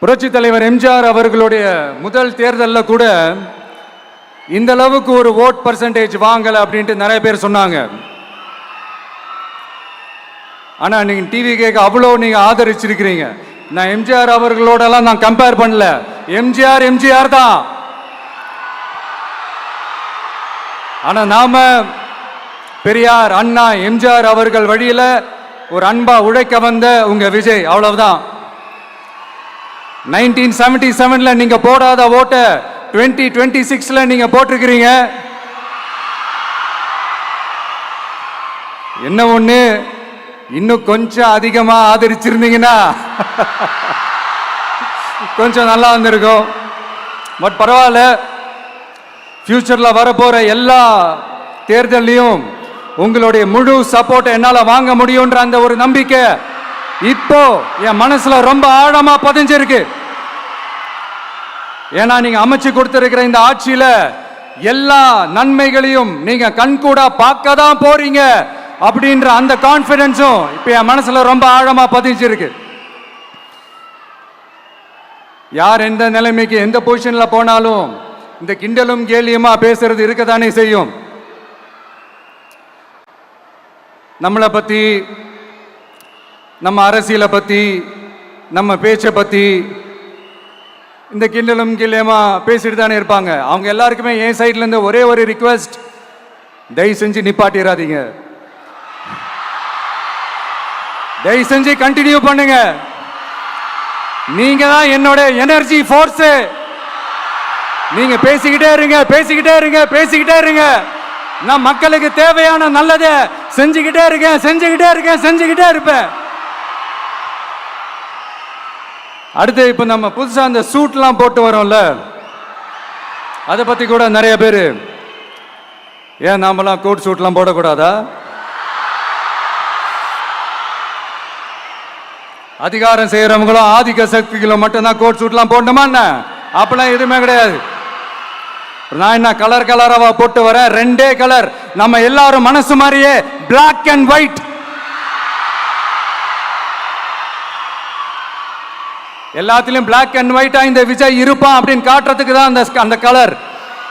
புரட்சி தலைவர் எம்ஜிஆர் அவர்களுடைய முதல் தேர்தலில் கூட இந்த அளவுக்கு ஒரு ஓட் பர்சன்டேஜ் வாங்கலை அப்படின்ட்டு நிறைய பேர் சொன்னாங்க. ஆனால் நீங்கள் டிவி கேட்க அவ்வளோ நீங்கள் ஆதரிச்சிருக்கிறீங்க. நான் எம்ஜிஆர் அவர்களோடலாம் நான் கம்பேர் பண்ணல. எம்ஜிஆர் தான். ஆனால் நாம பெரியார், அண்ணா, எம்ஜிஆர் அவர்கள் வழியில ஒரு அன்பா உழைக்க வந்த உங்க விஜய், அவ்வளவுதான். 1977ல நீங்க போடாத ஓட்ட 2026ல நீங்க போட்டிருக்கிறீங்க. என்ன ஒண்ணு, இன்னும் கொஞ்சம் அதிகமா ஆதரிச்சிருந்தீங்கன்னா கொஞ்சம் நல்லா வந்திருக்கும். பட் பரவாயில்ல, ஃபியூச்சர்ல வரப்போற எல்லா தேர்தலையும் உங்களுடைய முழு சப்போர்ட்டை என்னால வாங்க முடியும்ன்ற அந்த ஒரு நம்பிக்கை இப்போ என் மனசுல ரொம்ப ஆழமா பதிஞ்சிருக்கு. ஏன்னா நீங்க அமைச்சு கொடுத்திருக்கிற இந்த ஆட்சியில எல்லா நன்மைகளையும் நீங்க கண்கூடா பார்க்க தான் போறீங்க அப்படின்ற அந்த கான்பிடன்ஸும் இப்ப என் மனசுல ரொம்ப ஆழமா பதிஞ்சிருக்கு. யார் எந்த நிலைமைக்கு எந்த பொசிஷன்ல போனாலும் இந்த கிண்டலும் கேலியுமா பேசுறது இருக்கதானே செய்யும். நம்மளை பத்தி, நம்ம அரசியலை பத்தி, நம்ம பேச்சை பத்தி இந்த கிண்டலும் கேலியுமா பேசிட்டு தானே இருப்பாங்க. அவங்க எல்லாருக்குமே என் சைட்ல இருந்து ஒரே ஒரு ரிக்வெஸ்ட், தயவு செஞ்சு நிப்பாட்டிடாதீங்க. தயவு செஞ்சு கண்டினியூ பண்ணுங்க. நீங்க தான் என்னோட எனர்ஜி ஃபோர்ஸ். நீங்க பேசிக்கிட்டே இருங்க, பேசிக்கிட்டே இருங்க, பேசிக்கிட்டே இருங்க. நான் மக்களுக்கு தேவையான நல்லதை செஞ்சுக்கிட்டே இருக்கேன், செஞ்சுக்கிட்டே இருக்கேன், செஞ்சுக்கிட்டே இருப்பேன். அடுத்து இப்ப நம்ம புதுசா அந்த சூட்லாம் போட்டு வரோம்ல, அதை பத்தி கூட நிறைய பேர், ஏன் நாமெல்லாம் கோட் சூட்லாம் போடக்கூடாதா? அதிகாரம் செய்யறவங்களும் ஆதிக்க சக்திகளும் மட்டும்தான் கோட் சூட்லாம் போடணுமா என்ன? அப்பெல்லாம் எதுவுமே கிடையாது. நான் என்ன கலர் கலராவா போட்டு வரேன்? ரெண்டே கலர், நம்ம எல்லாரும் மனசு மாதிரியே பிளாக் அண்ட் ஒயிட். எல்லாத்திலும் பிளாக் அண்ட் ஒயிட்டா இந்த விஜய் இருப்பான் அப்படின்னு காட்டுறதுக்கு தான் அந்த கலர்.